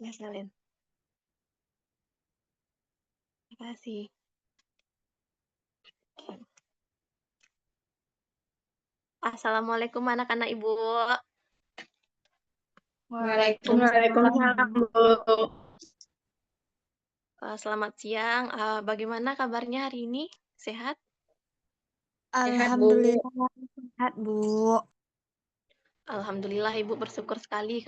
Ya, salin. Terima kasih. Assalamualaikum anak-anak Ibu. Waalaikumsalam, Bu. Selamat siang. Bagaimana kabarnya hari ini? Sehat? Sehat, Bu. Alhamdulillah sehat, Bu. Alhamdulillah Ibu bersyukur sekali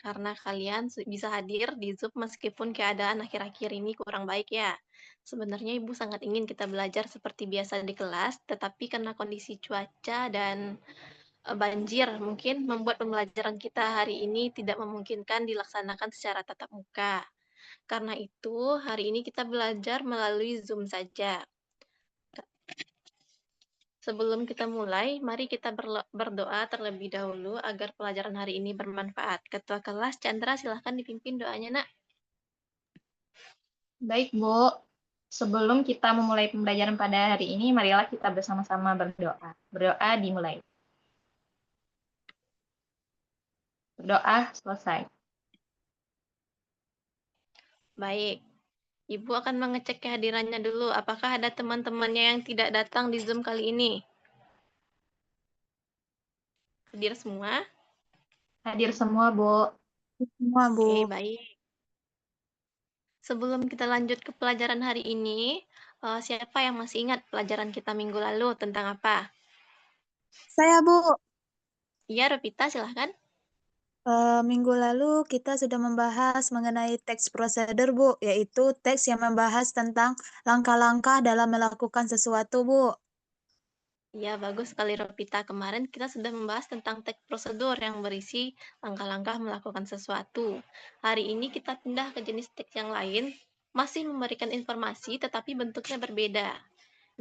karena kalian bisa hadir di Zoom meskipun keadaan akhir-akhir ini kurang baik ya. Sebenarnya Ibu sangat ingin kita belajar seperti biasa di kelas, tetapi karena kondisi cuaca dan banjir mungkin membuat pembelajaran kita hari ini tidak memungkinkan dilaksanakan secara tatap muka. Karena itu, hari ini kita belajar melalui Zoom saja. Sebelum kita mulai, mari kita berdoa terlebih dahulu agar pelajaran hari ini bermanfaat. Ketua kelas, Chandra, silahkan dipimpin doanya, Nak. Baik, Bu. Sebelum kita memulai pembelajaran pada hari ini, marilah kita bersama-sama berdoa. Berdoa dimulai. Berdoa selesai. Baik. Ibu akan mengecek kehadirannya dulu. Apakah ada teman-temannya yang tidak datang di Zoom kali ini? Hadir semua? Hadir semua, Bu. Semua, Bu. Oke, baik. Sebelum kita lanjut ke pelajaran hari ini, siapa yang masih ingat pelajaran kita minggu lalu tentang apa? Saya, Bu. Iya, Ropita, silahkan. Minggu lalu kita sudah membahas mengenai teks prosedur, Bu, yaitu teks yang membahas tentang langkah-langkah dalam melakukan sesuatu, Bu. Ya, bagus sekali Ropita. Kemarin kita sudah membahas tentang teks prosedur yang berisi langkah-langkah melakukan sesuatu. Hari ini kita pindah ke jenis teks yang lain, masih memberikan informasi tetapi bentuknya berbeda.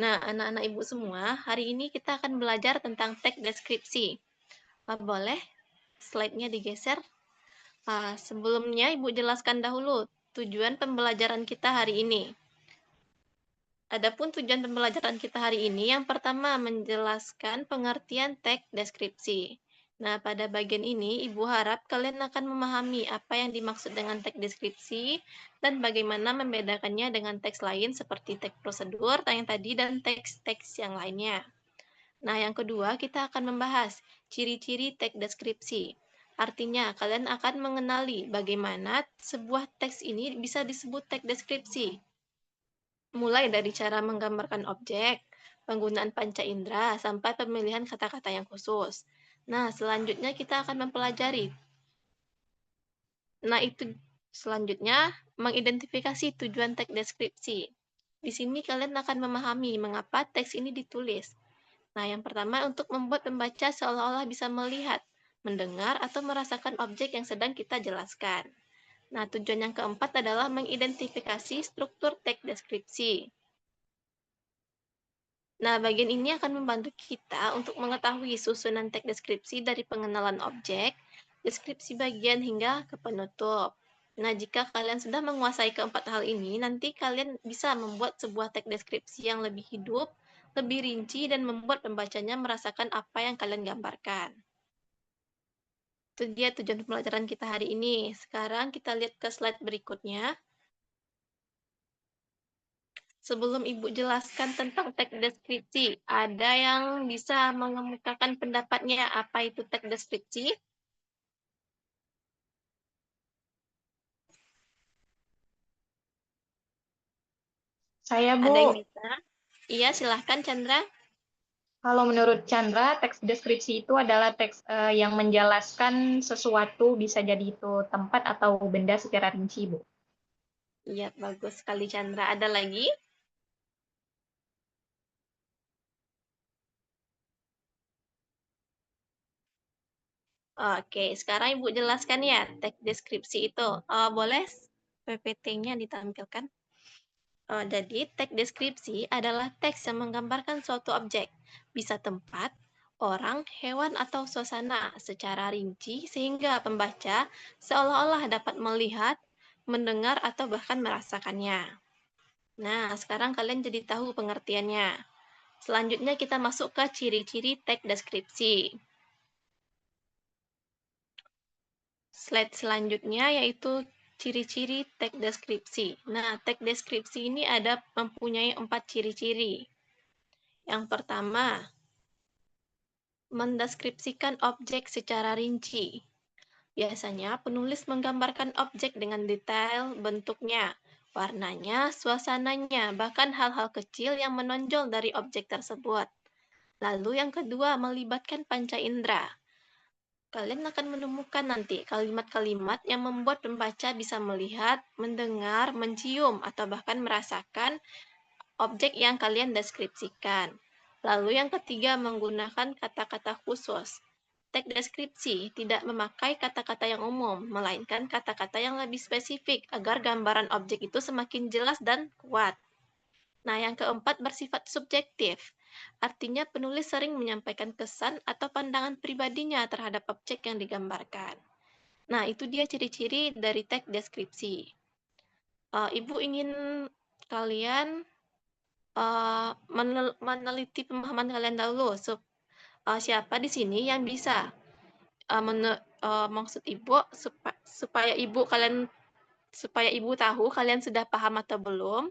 Nah, anak-anak Ibu semua, hari ini kita akan belajar tentang teks deskripsi. Boleh slide-nya digeser? Sebelumnya Ibu jelaskan dahulu tujuan pembelajaran kita hari ini. Adapun tujuan pembelajaran kita hari ini, yang pertama menjelaskan pengertian teks deskripsi. Nah, pada bagian ini, Ibu harap kalian akan memahami apa yang dimaksud dengan teks deskripsi dan bagaimana membedakannya dengan teks lain seperti teks prosedur yang tadi dan teks-teks yang lainnya. Nah, yang kedua, kita akan membahas ciri-ciri teks deskripsi. Artinya, kalian akan mengenali bagaimana sebuah teks ini bisa disebut teks deskripsi. Mulai dari cara menggambarkan objek, penggunaan panca indera, sampai pemilihan kata-kata yang khusus. Nah, selanjutnya kita akan mempelajari. Nah, itu selanjutnya mengidentifikasi tujuan teks deskripsi. Di sini kalian akan memahami mengapa teks ini ditulis. Nah, yang pertama untuk membuat pembaca seolah-olah bisa melihat, mendengar, atau merasakan objek yang sedang kita jelaskan. Nah, tujuan yang keempat adalah mengidentifikasi struktur teks deskripsi. Nah, bagian ini akan membantu kita untuk mengetahui susunan teks deskripsi dari pengenalan objek, deskripsi bagian hingga ke penutup. Nah, jika kalian sudah menguasai keempat hal ini, nanti kalian bisa membuat sebuah teks deskripsi yang lebih hidup, lebih rinci, dan membuat pembacanya merasakan apa yang kalian gambarkan. Itu dia tujuan pembelajaran kita hari ini. Sekarang kita lihat ke slide berikutnya. Sebelum Ibu jelaskan tentang teks deskripsi, ada yang bisa mengemukakan pendapatnya apa itu teks deskripsi? Saya, Bu. Ada yang bisa? Iya, silahkan Chandra. Kalau menurut Chandra, teks deskripsi itu adalah teks yang menjelaskan sesuatu, bisa jadi itu tempat atau benda secara rinci, Bu. Iya, bagus sekali Chandra. Ada lagi? Oke, sekarang Ibu jelaskan ya teks deskripsi itu. Boleh PPT-nya ditampilkan? Jadi, teks deskripsi adalah teks yang menggambarkan suatu objek, bisa tempat, orang, hewan, atau suasana secara rinci sehingga pembaca seolah-olah dapat melihat, mendengar, atau bahkan merasakannya. Nah, sekarang kalian jadi tahu pengertiannya. Selanjutnya kita masuk ke ciri-ciri teks deskripsi. Slide selanjutnya yaitu ciri-ciri teks deskripsi. Nah, teks deskripsi ini mempunyai 4 ciri-ciri. Yang pertama, mendeskripsikan objek secara rinci. Biasanya, penulis menggambarkan objek dengan detail bentuknya, warnanya, suasananya, bahkan hal-hal kecil yang menonjol dari objek tersebut. Lalu yang kedua, melibatkan panca indera. Kalian akan menemukan nanti kalimat-kalimat yang membuat pembaca bisa melihat, mendengar, mencium, atau bahkan merasakan objek yang kalian deskripsikan. Lalu yang ketiga, menggunakan kata-kata khusus. Teks deskripsi tidak memakai kata-kata yang umum, melainkan kata-kata yang lebih spesifik agar gambaran objek itu semakin jelas dan kuat. Nah, yang keempat bersifat subjektif. Artinya penulis sering menyampaikan kesan atau pandangan pribadinya terhadap objek yang digambarkan. Nah, itu dia ciri-ciri dari teks deskripsi. Ibu ingin kalian meneliti pemahaman kalian dahulu. Siapa di sini yang bisa maksud ibu supaya ibu tahu kalian sudah paham atau belum.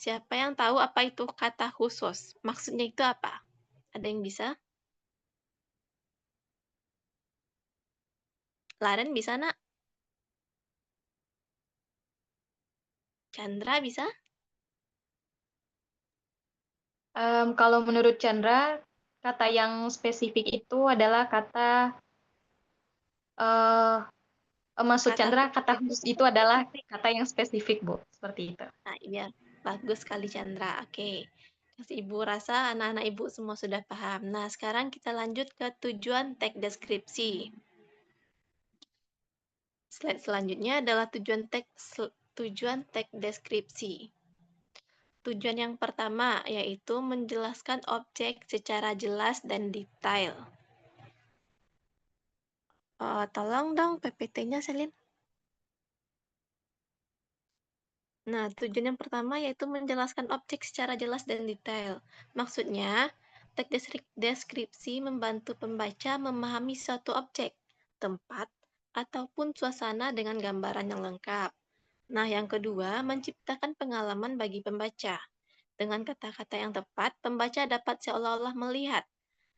Siapa yang tahu apa itu kata khusus? Maksudnya itu apa? Ada yang bisa? Laren bisa, Nak? Chandra bisa? Kalau menurut Chandra, kata yang spesifik itu adalah maksud Kata Chandra, kata khusus khusus itu adalah kata yang spesifik, Bu. Seperti itu. Nah, iya. Bagus sekali, Chandra. Oke. Terus Ibu rasa anak-anak Ibu semua sudah paham. Nah, sekarang kita lanjut ke tujuan teks deskripsi. Slide selanjutnya adalah tujuan teks deskripsi. Tujuan yang pertama yaitu menjelaskan objek secara jelas dan detail. Tolong dong PPT-nya, Selin. Nah, tujuan yang pertama yaitu menjelaskan objek secara jelas dan detail. Maksudnya, teks deskripsi membantu pembaca memahami suatu objek, tempat, ataupun suasana dengan gambaran yang lengkap. Nah, yang kedua, menciptakan pengalaman bagi pembaca. Dengan kata-kata yang tepat, pembaca dapat seolah-olah melihat,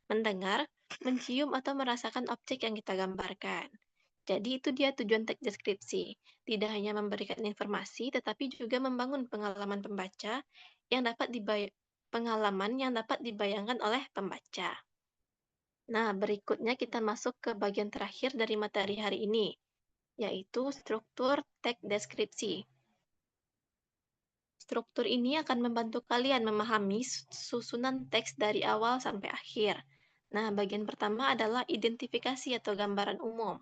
mendengar, mencium, atau merasakan objek yang kita gambarkan. Jadi itu dia tujuan teks deskripsi. Tidak hanya memberikan informasi, tetapi juga membangun pengalaman pembaca pengalaman yang dapat dibayangkan oleh pembaca. Nah, berikutnya kita masuk ke bagian terakhir dari materi hari ini, yaitu struktur teks deskripsi. Struktur ini akan membantu kalian memahami susunan teks dari awal sampai akhir. Nah, bagian pertama adalah identifikasi atau gambaran umum.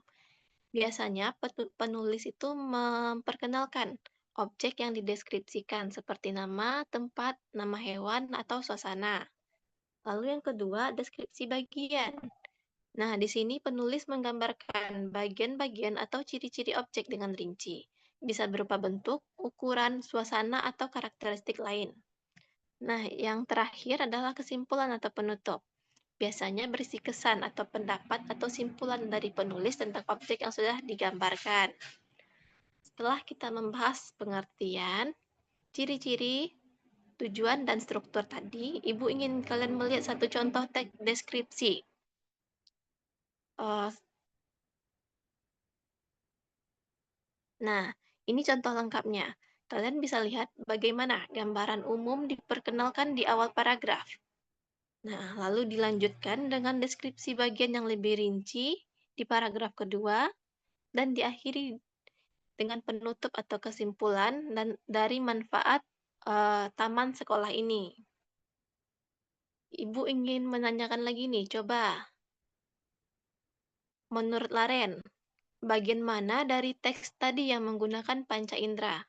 Biasanya penulis itu memperkenalkan objek yang dideskripsikan seperti nama, tempat, nama hewan, atau suasana. Lalu yang kedua, deskripsi bagian. Nah, di sini penulis menggambarkan bagian-bagian atau ciri-ciri objek dengan rinci. Bisa berupa bentuk, ukuran, suasana, atau karakteristik lain. Nah, yang terakhir adalah kesimpulan atau penutup. Biasanya berisi kesan atau pendapat atau simpulan dari penulis tentang objek yang sudah digambarkan. Setelah kita membahas pengertian, ciri-ciri, tujuan, dan struktur tadi, Ibu ingin kalian melihat satu contoh teks deskripsi. Nah, ini contoh lengkapnya. Kalian bisa lihat bagaimana gambaran umum diperkenalkan di awal paragraf. Nah, lalu dilanjutkan dengan deskripsi bagian yang lebih rinci di paragraf kedua, dan diakhiri dengan penutup atau kesimpulan dan dari manfaat taman sekolah ini. Ibu ingin menanyakan lagi nih, coba. Menurut Laren, bagian mana dari teks tadi yang menggunakan panca indera?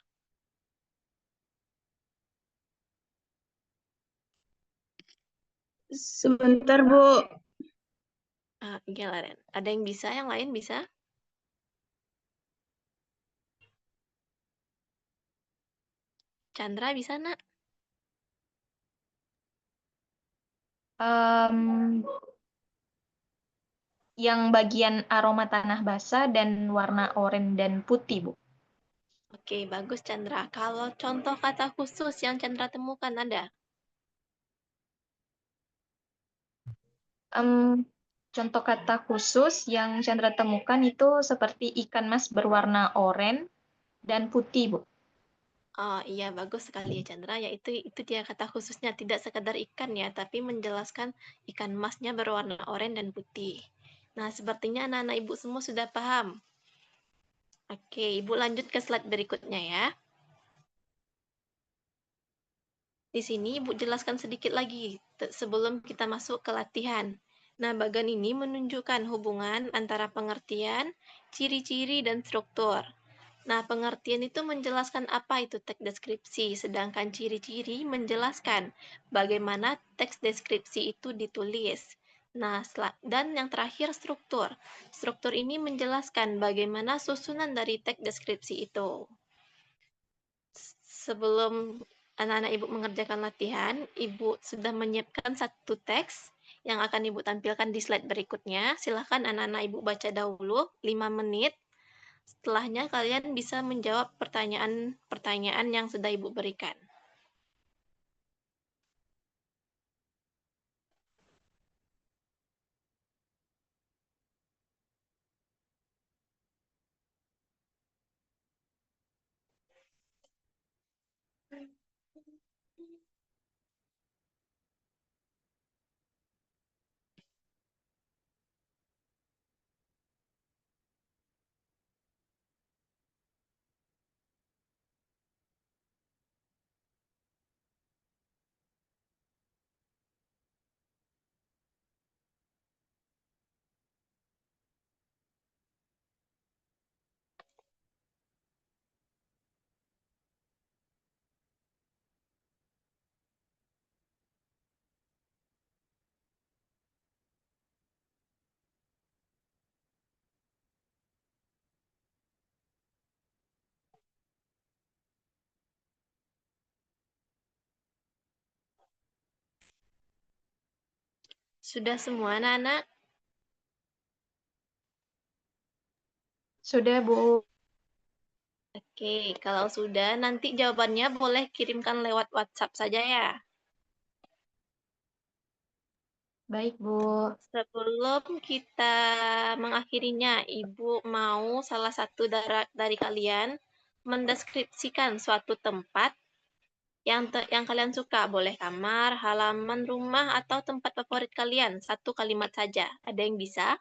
Sebentar, Bu. Iya, Laren. Ada yang bisa, yang lain bisa? Chandra bisa, Nak? Yang bagian aroma tanah basah dan warna oranye dan putih, Bu. Oke, bagus Chandra. Kalau contoh kata khusus yang Chandra temukan ada? Contoh kata khusus yang Chandra temukan itu seperti ikan mas berwarna oranye dan putih, Bu. Oh iya, bagus sekali ya Chandra. Yaitu itu dia kata khususnya, tidak sekadar ikan ya, tapi menjelaskan ikan emasnya berwarna oranye dan putih. Nah, sepertinya anak-anak Ibu semua sudah paham. Oke, Ibu lanjut ke slide berikutnya ya. Di sini Ibu jelaskan sedikit lagi sebelum kita masuk ke latihan. Nah, bagian ini menunjukkan hubungan antara pengertian, ciri-ciri, dan struktur. Nah, pengertian itu menjelaskan apa itu teks deskripsi, sedangkan ciri-ciri menjelaskan bagaimana teks deskripsi itu ditulis. Nah, dan yang terakhir struktur. Struktur ini menjelaskan bagaimana susunan dari teks deskripsi itu. Sebelum anak-anak Ibu mengerjakan latihan, Ibu sudah menyiapkan satu teks yang akan Ibu tampilkan di slide berikutnya. Silakan anak-anak Ibu baca dahulu 5 menit. Setelahnya kalian bisa menjawab pertanyaan-pertanyaan yang sudah Ibu berikan. Sudah semua anak-anak? Sudah, Bu. Oke, kalau sudah nanti jawabannya boleh kirimkan lewat WhatsApp saja ya. Baik, Bu. Sebelum kita mengakhirinya, Ibu mau salah satu dari kalian mendeskripsikan suatu tempat yang kalian suka. Boleh kamar, halaman rumah, atau tempat favorit kalian. Satu kalimat saja. Ada yang bisa?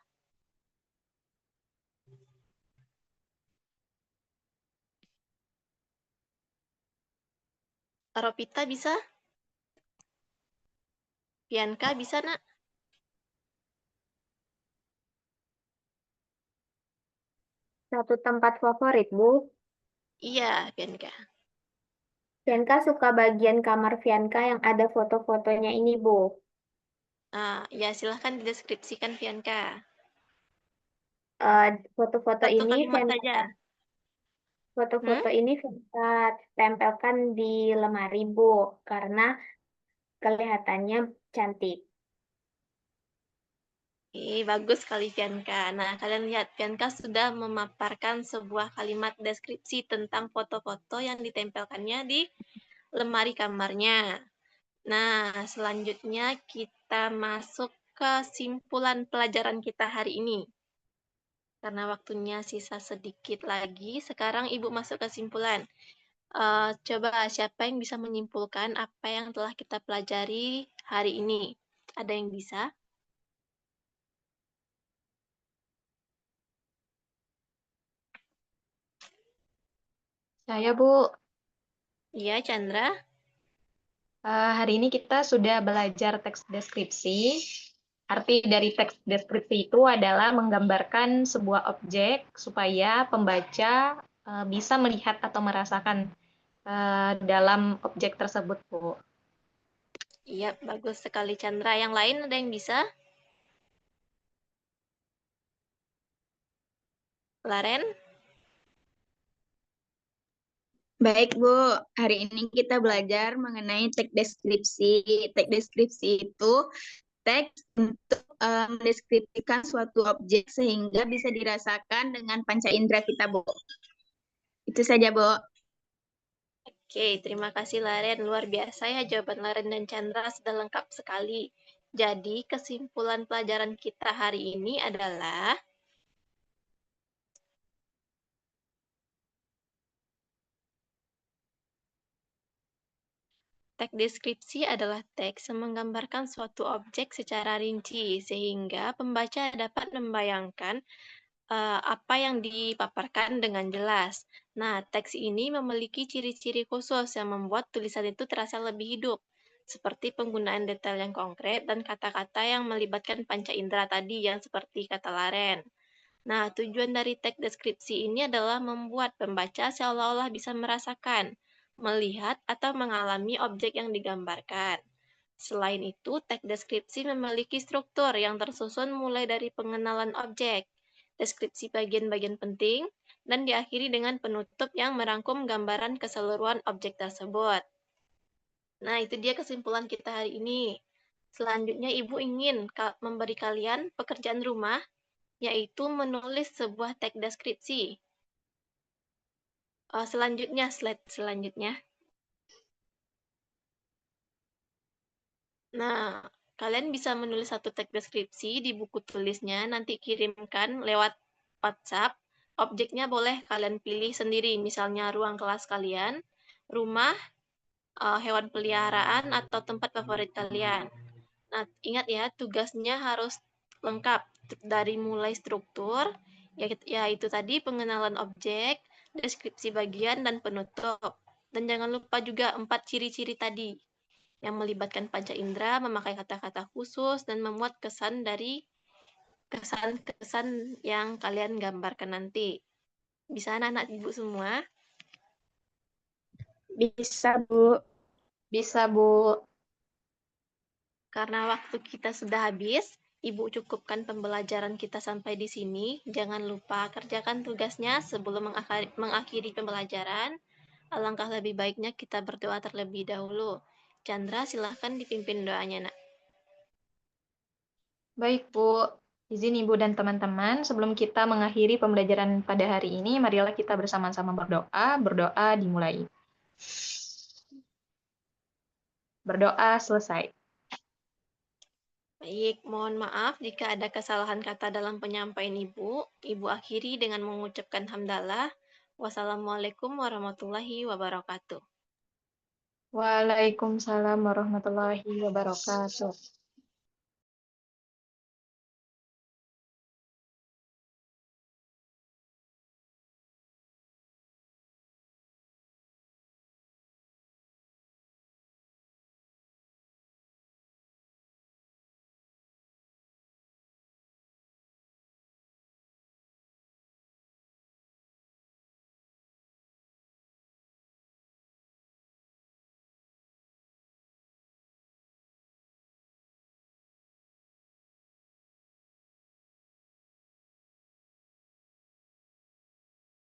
Ropita bisa? Bianca bisa, nak? Satu tempat favorit, Bu. Iya, Bianca. Fianka suka bagian kamar Fianka yang ada foto-fotonya ini, Bu. Ya, silahkan dideskripsikan, Bianca. Foto-foto Satu ini kalimat Fianka, saja. foto-foto ini Fianka tempelkan di lemari, Bu, karena kelihatannya cantik. Bagus sekali Bianca. Nah, kalian lihat Bianca sudah memaparkan sebuah kalimat deskripsi tentang foto-foto yang ditempelkannya di lemari kamarnya. Nah, selanjutnya kita masuk ke simpulan pelajaran kita hari ini. Karena waktunya sisa sedikit lagi, sekarang Ibu masuk ke simpulan. Coba siapa yang bisa menyimpulkan apa yang telah kita pelajari hari ini? Ada yang bisa? Saya, Bu. Iya, Chandra. Hari ini kita sudah belajar teks deskripsi. Arti dari teks deskripsi itu adalah menggambarkan sebuah objek supaya pembaca bisa melihat atau merasakan dalam objek tersebut, Bu. Iya, bagus sekali Chandra. Yang lain ada yang bisa? Laren? Baik, Bu. Hari ini kita belajar mengenai teks deskripsi. Teks deskripsi itu teks untuk mendeskripsikan suatu objek sehingga bisa dirasakan dengan panca indera kita, Bu. Itu saja, Bu. Oke, terima kasih Laren. Luar biasa ya jawaban Laren dan Chandra sudah lengkap sekali. Jadi, kesimpulan pelajaran kita hari ini adalah teks deskripsi adalah teks yang menggambarkan suatu objek secara rinci, sehingga pembaca dapat membayangkan apa yang dipaparkan dengan jelas. Nah, teks ini memiliki ciri-ciri khusus yang membuat tulisan itu terasa lebih hidup, seperti penggunaan detail yang konkret dan kata-kata yang melibatkan panca indera tadi yang seperti kata Laren. Nah, tujuan dari teks deskripsi ini adalah membuat pembaca seolah-olah bisa merasakan, melihat, atau mengalami objek yang digambarkan. Selain itu, teks deskripsi memiliki struktur yang tersusun mulai dari pengenalan objek, deskripsi bagian-bagian penting, dan diakhiri dengan penutup yang merangkum gambaran keseluruhan objek tersebut. Nah, itu dia kesimpulan kita hari ini. Selanjutnya, Ibu ingin memberi kalian pekerjaan rumah, yaitu menulis sebuah teks deskripsi. Selanjutnya, slide selanjutnya. Nah, kalian bisa menulis satu teks deskripsi di buku tulisnya, nanti kirimkan lewat WhatsApp. Objeknya boleh kalian pilih sendiri, misalnya ruang kelas kalian, rumah, hewan peliharaan, atau tempat favorit kalian. Nah, ingat ya, tugasnya harus lengkap dari mulai struktur, yaitu tadi pengenalan objek, deskripsi bagian, dan penutup. Dan jangan lupa juga 4 ciri-ciri tadi, yang melibatkan panca indera, memakai kata-kata khusus, dan memuat kesan-kesan yang kalian gambarkan nanti. Bisa anak-anak Ibu semua? Bisa, Bu. Bisa, Bu. Karena waktu kita sudah habis, Ibu cukupkan pembelajaran kita sampai di sini. Jangan lupa kerjakan tugasnya sebelum mengakhiri pembelajaran. Alangkah lebih baiknya kita berdoa terlebih dahulu. Chandra, silahkan dipimpin doanya, Nak. Baik, Bu. Izin Ibu dan teman-teman, sebelum kita mengakhiri pembelajaran pada hari ini, marilah kita bersama-sama berdoa. Berdoa dimulai. Berdoa selesai. Baik, mohon maaf jika ada kesalahan kata dalam penyampaian Ibu. Ibu akhiri dengan mengucapkan hamdalah. Wassalamualaikum warahmatullahi wabarakatuh. Waalaikumsalam warahmatullahi wabarakatuh.